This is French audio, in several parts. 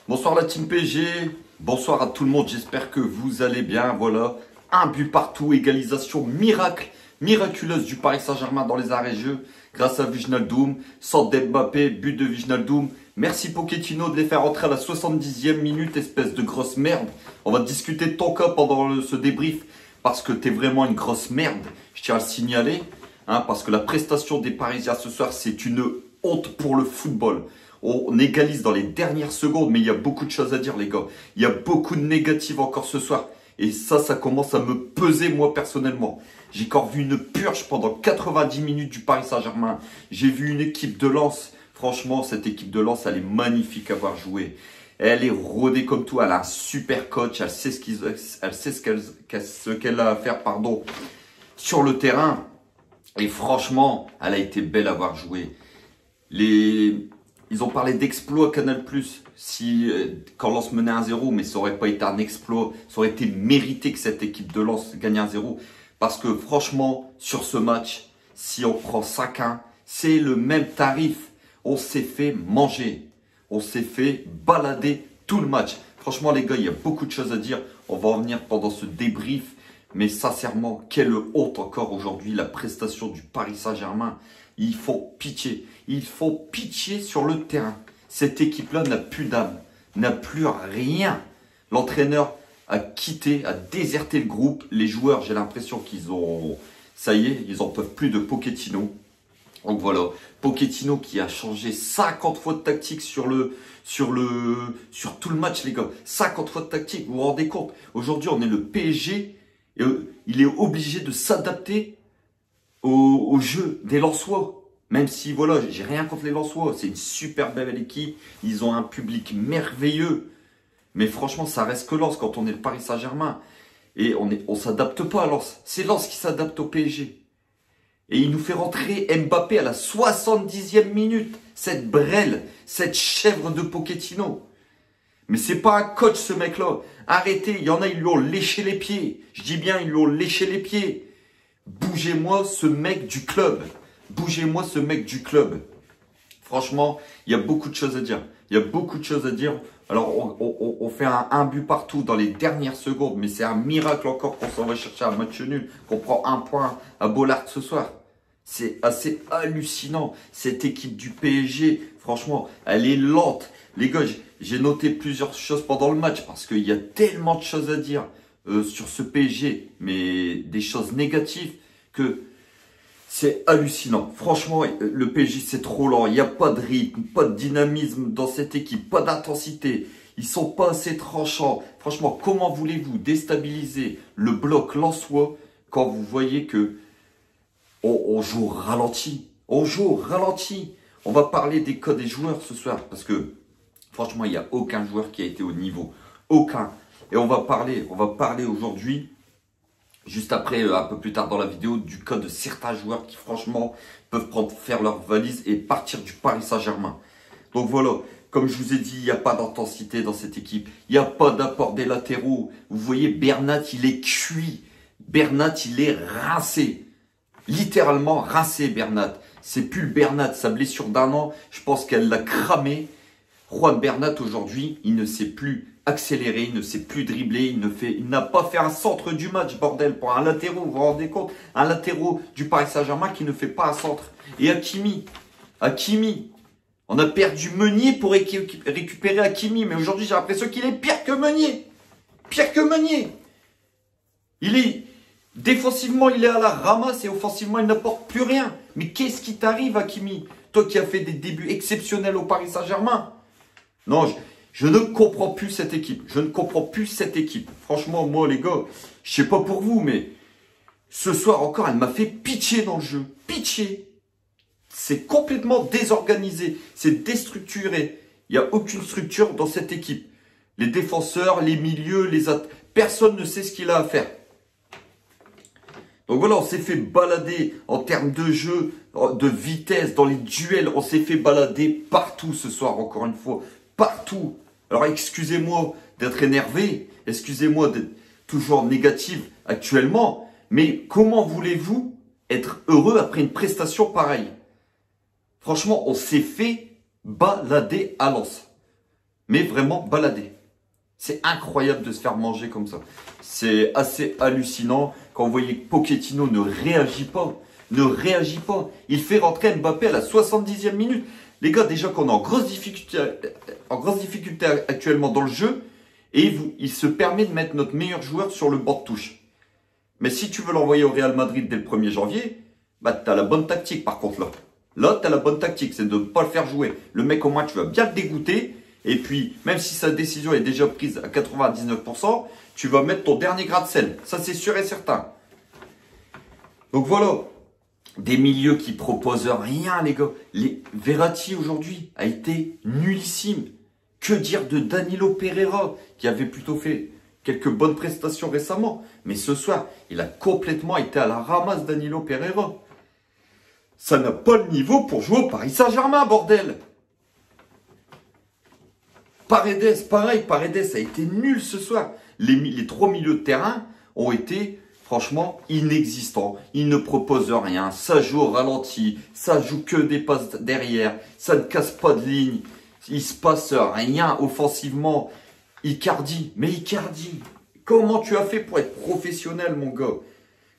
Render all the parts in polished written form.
Bonsoir la team PG, bonsoir à tout le monde, j'espère que vous allez bien. Voilà, un but partout, égalisation miraculeuse du Paris Saint-Germain dans les arrêts-jeux grâce à Wijnaldum, centre d'Mbappé, but de Wijnaldum. Merci Pochettino de les faire entrer à la 70e minute, espèce de grosse merde. On va discuter de ton cas pendant ce débrief parce que t'es vraiment une grosse merde, je tiens à le signaler. Parce que la prestation des Parisiens ce soir, c'est une honte pour le football. On égalise dans les dernières secondes, mais il y a beaucoup de choses à dire, les gars. Il y a beaucoup de négatifs encore ce soir. Et ça commence à me peser, moi, personnellement. J'ai encore vu une purge pendant 90 minutes du Paris Saint-Germain. J'ai vu une équipe de Lens. Franchement, cette équipe de Lens, elle est magnifique à voir jouer. Elle est rodée comme tout. Elle a un super coach. Elle sait ce qu'elle a à faire, sur le terrain. Et franchement, elle a été belle à voir jouer. Ils ont parlé d'exploit Canal+. Quand Lens menait 1-0, mais ça aurait pas été un exploit. Ça aurait été mérité que cette équipe de Lens gagne 1-0. Parce que franchement, sur ce match, si on prend 5-1, c'est le même tarif. On s'est fait manger. On s'est fait balader tout le match. Franchement, les gars, il y a beaucoup de choses à dire. On va en venir pendant ce débrief. Mais sincèrement, quelle honte encore aujourd'hui, la prestation du Paris Saint-Germain. Ils font pitié. Ils font pitié sur le terrain. Cette équipe-là n'a plus d'âme, n'a plus rien. L'entraîneur a quitté, a déserté le groupe. Les joueurs, j'ai l'impression qu'ils ont... Ça y est, ils n'en peuvent plus de Pochettino. Donc voilà, Pochettino qui a changé 50 fois de tactique sur tout le match, les gars. 50 fois de tactique, vous vous rendez compte? Aujourd'hui, on est le PSG et il est obligé de s'adapter au jeu des Lensois. Même si, voilà, j'ai rien contre les Lensois. C'est une super belle équipe. Ils ont un public merveilleux. Mais franchement, ça reste que Lens quand on est le Paris Saint-Germain. Et on s'adapte pas à Lens. C'est Lens qui s'adapte au PSG. Et il nous fait rentrer Mbappé à la 70e minute. Cette brêle, cette chèvre de Pochettino. Mais c'est pas un coach, ce mec-là. Arrêtez, il y en a, ils lui ont léché les pieds. Je dis bien, ils lui ont léché les pieds. Bougez-moi ce mec du club. Bougez-moi ce mec du club. Franchement, il y a beaucoup de choses à dire. Il y a beaucoup de choses à dire. Alors, on fait un but partout dans les dernières secondes. Mais c'est un miracle encore qu'on s'en va chercher un match nul. Qu'on prend un point à Bollaert ce soir. C'est assez hallucinant. Cette équipe du PSG, franchement, elle est lente. Les gars, j'ai noté plusieurs choses pendant le match. Parce qu'il y a tellement de choses à dire sur ce PSG. Mais des choses négatives que... C'est hallucinant. Franchement, le PSG, c'est trop lent. Il n'y a pas de rythme, pas de dynamisme dans cette équipe, pas d'intensité. Ils sont pas assez tranchants. Franchement, comment voulez-vous déstabiliser le bloc lensois quand vous voyez que on joue au ralenti? On joue au ralenti. On va parler des cas des joueurs ce soir parce que franchement, il n'y a aucun joueur qui a été au niveau. Aucun. Et on va parler aujourd'hui... Juste après, un peu plus tard dans la vidéo, du cas de certains joueurs qui franchement peuvent faire leur valise et partir du Paris Saint-Germain. Donc voilà, comme je vous ai dit, il n'y a pas d'intensité dans cette équipe. Il n'y a pas d'apport des latéraux. Vous voyez, Bernat, il est cuit. Bernat, il est rincé. Littéralement rincé, Bernat. C'est plus le Bernat, sa blessure d'1 an, je pense qu'elle l'a cramé. Juan Bernat, aujourd'hui, il ne sait plus accélérer, il ne sait plus dribbler, il n'a pas fait un centre du match, bordel, pour un latéraux, vous vous rendez compte? Un latéraux du Paris Saint-Germain qui ne fait pas un centre. Et Hakimi, on a perdu Meunier pour récupérer Hakimi, mais aujourd'hui j'ai l'impression qu'il est pire que Meunier. Pire que Meunier. Défensivement, il est à la ramasse et offensivement, il n'apporte plus rien. Mais qu'est-ce qui t'arrive, Hakimi? Toi qui as fait des débuts exceptionnels au Paris Saint-Germain. Non, je ne comprends plus cette équipe. Je ne comprends plus cette équipe. Franchement, moi, les gars, je sais pas pour vous, mais ce soir encore, elle m'a fait pitié dans le jeu. Pitié. C'est complètement désorganisé. C'est déstructuré. Il n'y a aucune structure dans cette équipe. Les défenseurs, les milieux, personne ne sait ce qu'il a à faire. Donc voilà, on s'est fait balader en termes de jeu, de vitesse, dans les duels. On s'est fait balader partout ce soir, encore une fois. Partout. Alors excusez-moi d'être énervé, excusez-moi d'être toujours négative actuellement, mais comment voulez-vous être heureux après une prestation pareille? Franchement, on s'est fait balader à Lens. Mais vraiment baladé. C'est incroyable de se faire manger comme ça. C'est assez hallucinant quand vous voyez que Pochettino ne réagit pas. Ne réagit pas. Il fait rentrer Mbappé à la 70e minute. Les gars, déjà qu'on est en grosse difficulté actuellement dans le jeu, et il se permet de mettre notre meilleur joueur sur le banc de touche. Mais si tu veux l'envoyer au Real Madrid dès le 1er janvier, bah t'as la bonne tactique par contre là. Là, t'as la bonne tactique, c'est de ne pas le faire jouer. Le mec, au moins, tu vas bien le dégoûter. Et puis, même si sa décision est déjà prise à 99%, tu vas mettre ton dernier grain de sel. Ça, c'est sûr et certain. Donc voilà. Des milieux qui proposent rien, les gars. Verratti, aujourd'hui, a été nullissime. Que dire de Danilo Pereira, qui avait plutôt fait quelques bonnes prestations récemment. Mais ce soir, il a complètement été à la ramasse, Danilo Pereira. Ça n'a pas le niveau pour jouer au Paris Saint-Germain, bordel. Paredes, pareil, Paredes a été nul ce soir. Les trois milieux de terrain ont été, franchement, inexistants. Ils ne proposent rien. Ça joue au ralenti. Ça joue que des passes derrière. Ça ne casse pas de ligne. Il se passe rien offensivement. Icardi, mais Icardi, comment tu as fait pour être professionnel, mon gars?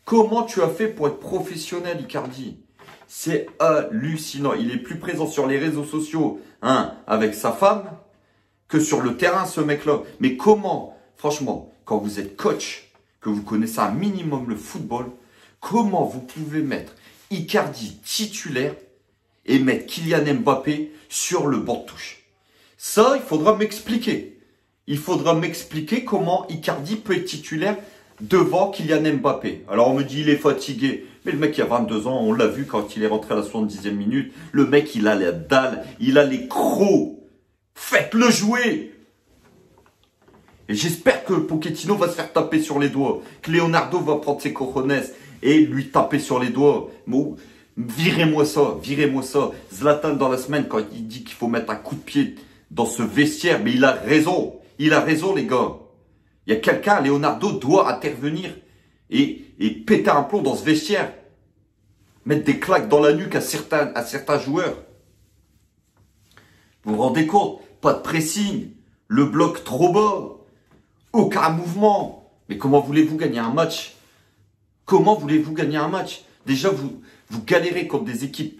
Comment tu as fait pour être professionnel, Icardi? C'est hallucinant. Il est plus présent sur les réseaux sociaux, avec sa femme, que sur le terrain, ce mec-là. Mais comment, franchement, quand vous êtes coach, que vous connaissez un minimum le football, comment vous pouvez mettre Icardi titulaire et mettre Kylian Mbappé sur le banc de touche? Ça, il faudra m'expliquer. Il faudra m'expliquer comment Icardi peut être titulaire devant Kylian Mbappé. Alors on me dit il est fatigué. Mais le mec il a 22 ans, on l'a vu quand il est rentré à la 70e minute. Le mec il a la dalle, il a les crocs. Faites-le jouer. Et j'espère que Pochettino va se faire taper sur les doigts. Que Leonardo va prendre ses cojones et lui taper sur les doigts. Bon, virez-moi ça, virez-moi ça. Zlatan dans la semaine quand il dit qu'il faut mettre un coup de pied dans ce vestiaire, mais il a raison. Il a raison les gars. Il y a quelqu'un, Leonardo doit intervenir et péter un plomb dans ce vestiaire. Mettre des claques dans la nuque à certains joueurs. Vous vous rendez compte? Pas de pressing. Le bloc trop bas. Aucun mouvement. Mais comment voulez-vous gagner un match? Comment voulez-vous gagner un match? Déjà, vous galérez contre des équipes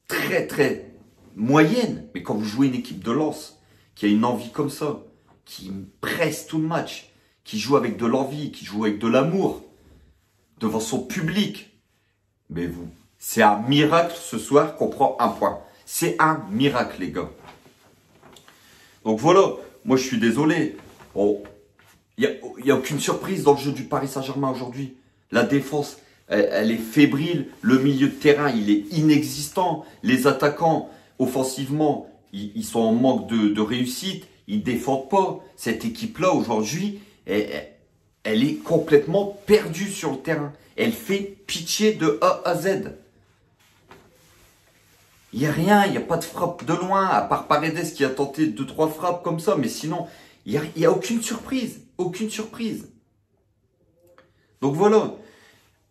très très moyennes. Mais quand vous jouez une équipe de Lens qui a une envie comme ça, qui presse tout le match, qui joue avec de l'envie, qui joue avec de l'amour, devant son public. Mais c'est un miracle ce soir qu'on prend un point. C'est un miracle, les gars. Donc voilà, moi je suis désolé. Il n'y a aucune surprise dans le jeu du Paris Saint-Germain aujourd'hui. La défense, elle est fébrile. Le milieu de terrain, il est inexistant. Les attaquants, offensivement, ils sont en manque de réussite. Ils défendent pas. Cette équipe-là, aujourd'hui, elle est complètement perdue sur le terrain. Elle fait pitié de A à Z. Il n'y a rien, il n'y a pas de frappe de loin, à part Paredes qui a tenté 2-3 frappes comme ça, mais sinon, il n'y a aucune surprise. Aucune surprise. Donc voilà.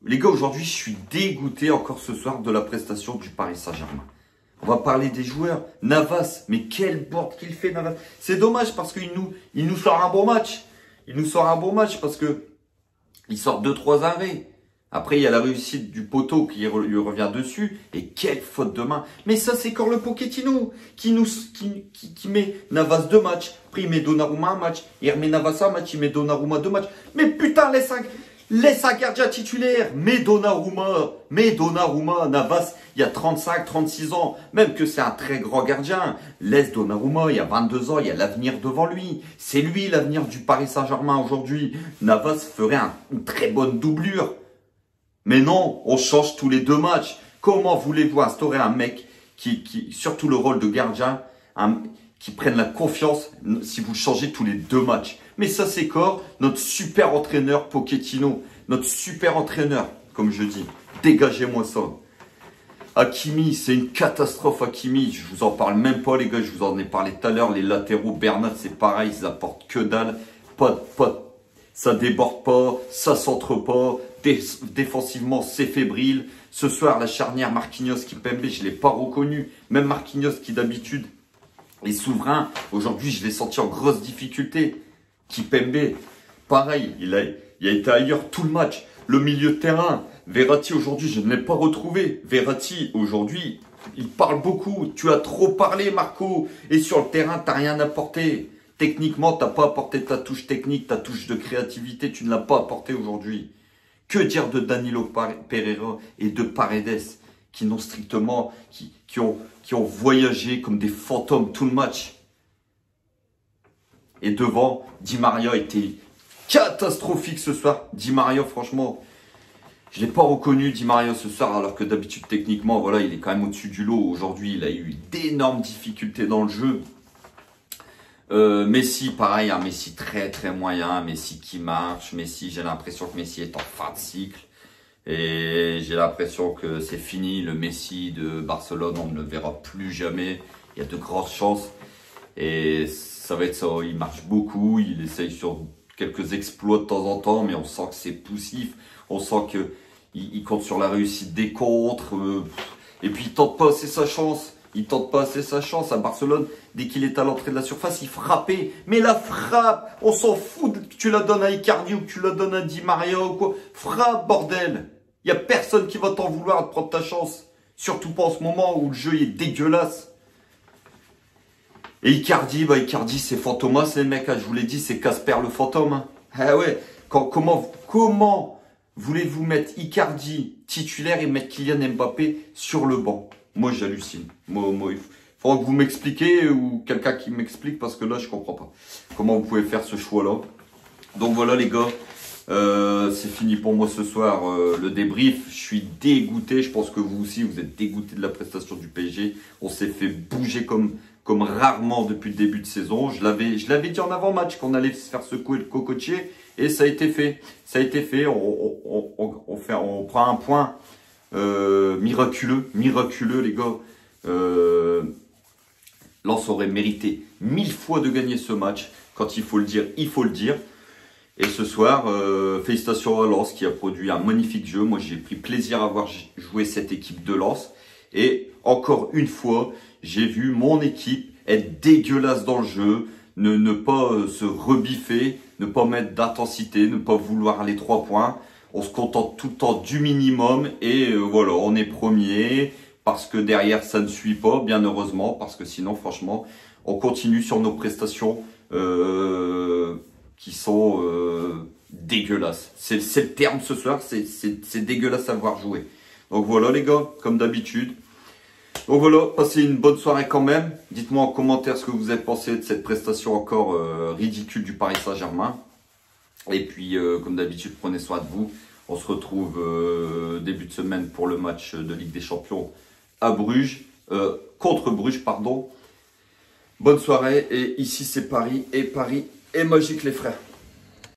Les gars, aujourd'hui, je suis dégoûté encore ce soir de la prestation du Paris Saint-Germain. On va parler des joueurs. Navas, mais quel board qu'il fait, Navas. C'est dommage parce qu'il nous sort un bon match. Il nous sort un bon match parce que il sort 2-3 arrêts. Après, il y a la réussite du poteau qui lui revient dessus. Et quelle faute de main. Mais ça, c'est Carlo Pochettino qui met Navas 2 matchs. Après, il met Donnarumma un match. Il remet Navas un match. Il met Donnarumma 2 matchs. Mais putain, laisse un gardien titulaire. Mets Donnarumma. Navas, il y a 35, 36 ans. Même que c'est un très grand gardien. Laisse Donnarumma, il y a 22 ans. Il y a l'avenir devant lui. C'est lui l'avenir du Paris Saint-Germain aujourd'hui. Navas ferait une très bonne doublure. Mais non, on change tous les 2 matchs. Comment voulez-vous instaurer un mec qui surtout le rôle de gardien, qui prenne la confiance si vous changez tous les 2 matchs? Mais ça, c'est quoi? Notre super entraîneur Pochettino. Notre super entraîneur, comme je dis. Dégagez-moi ça. Hakimi, c'est une catastrophe, Hakimi. Je vous en parle même pas, les gars. Je vous en ai parlé tout à l'heure. Les latéraux, Bernat, c'est pareil. Ils apportent que dalle. Ça déborde pas. Ça centre pas. Défensivement, c'est fébrile. Ce soir, la charnière Marquinhos Kimpembe, je ne l'ai pas reconnu. Même Marquinhos qui d'habitude Les souverains, aujourd'hui, je l'ai senti en grosse difficulté. Kipembe, pareil, il a été ailleurs tout le match. Le milieu de terrain, Verratti, aujourd'hui, je ne l'ai pas retrouvé. Verratti, aujourd'hui, il parle beaucoup. Tu as trop parlé, Marco. Et sur le terrain, tu n'as rien apporté. Techniquement, tu n'as pas apporté ta touche technique, ta touche de créativité. Tu ne l'as pas apporté aujourd'hui. Que dire de Danilo Pereira et de Paredes, qui n'ont strictement, qui ont voyagé comme des fantômes tout le match. Et devant, Di Maria était catastrophique ce soir. Di Maria, franchement, je ne l'ai pas reconnu, Di Maria, ce soir, alors que d'habitude, techniquement, voilà, il est quand même au-dessus du lot. Aujourd'hui, il a eu d'énormes difficultés dans le jeu. Messi, pareil, un Messi très très moyen, Messi qui marche, Messi, j'ai l'impression que Messi est en fin de cycle. Et j'ai l'impression que c'est fini, le Messi de Barcelone, on ne le verra plus jamais. Il y a de grandes chances. Et ça va être ça, il marche beaucoup, il essaye sur quelques exploits de temps en temps, mais on sent que c'est poussif. On sent qu'il compte sur la réussite des contres. Et puis il tente pas assez sa chance. Il tente pas assez sa chance à Barcelone. Dès qu'il est à l'entrée de la surface, il frappait. Mais la frappe, on s'en fout que tu la donnes à Icardi ou que tu la donnes à Di Maria ou quoi. Frappe, bordel. Il y a personne qui va t'en vouloir de prendre ta chance. Surtout pas en ce moment où le jeu est dégueulasse. Et Icardi, Icardi c'est Fantomas les mecs. Je vous l'ai dit, c'est Casper le fantôme. Hein. Ah ouais. Comment voulez-vous mettre Icardi titulaire et mettre Kylian Mbappé sur le banc? Moi, j'hallucine. Il faudra que vous m'expliquiez ou quelqu'un qui m'explique parce que là, je comprends pas. Comment vous pouvez faire ce choix-là? Donc voilà, les gars. C'est fini pour moi ce soir. Le débrief. Je suis dégoûté. Je pense que vous aussi, vous êtes dégoûté de la prestation du PSG. On s'est fait bouger comme rarement depuis le début de saison. Je l'avais dit en avant-match qu'on allait se faire secouer le cocotier. Et ça a été fait. Ça a été fait. On prend un point. Miraculeux, les gars. Lens aurait mérité 1000 fois de gagner ce match. Quand il faut le dire, il faut le dire. Et ce soir, félicitations à Lens qui a produit un magnifique jeu. Moi, j'ai pris plaisir à voir jouer cette équipe de Lens. Et encore une fois, j'ai vu mon équipe être dégueulasse dans le jeu, ne pas se rebiffer, ne pas mettre d'intensité, ne pas vouloir les 3 points. On se contente tout le temps du minimum et voilà, on est premier parce que derrière ça ne suit pas, bien heureusement, parce que sinon franchement, on continue sur nos prestations qui sont dégueulasses. C'est le terme ce soir, c'est dégueulasse à voir jouer. Donc voilà les gars, comme d'habitude. Donc voilà, passez une bonne soirée quand même. Dites-moi en commentaire ce que vous avez pensé de cette prestation encore ridicule du Paris Saint-Germain. Et puis, comme d'habitude, prenez soin de vous. On se retrouve début de semaine pour le match de Ligue des Champions à Bruges, contre Bruges, pardon. Bonne soirée. Et ici, c'est Paris. Et Paris est magique, les frères.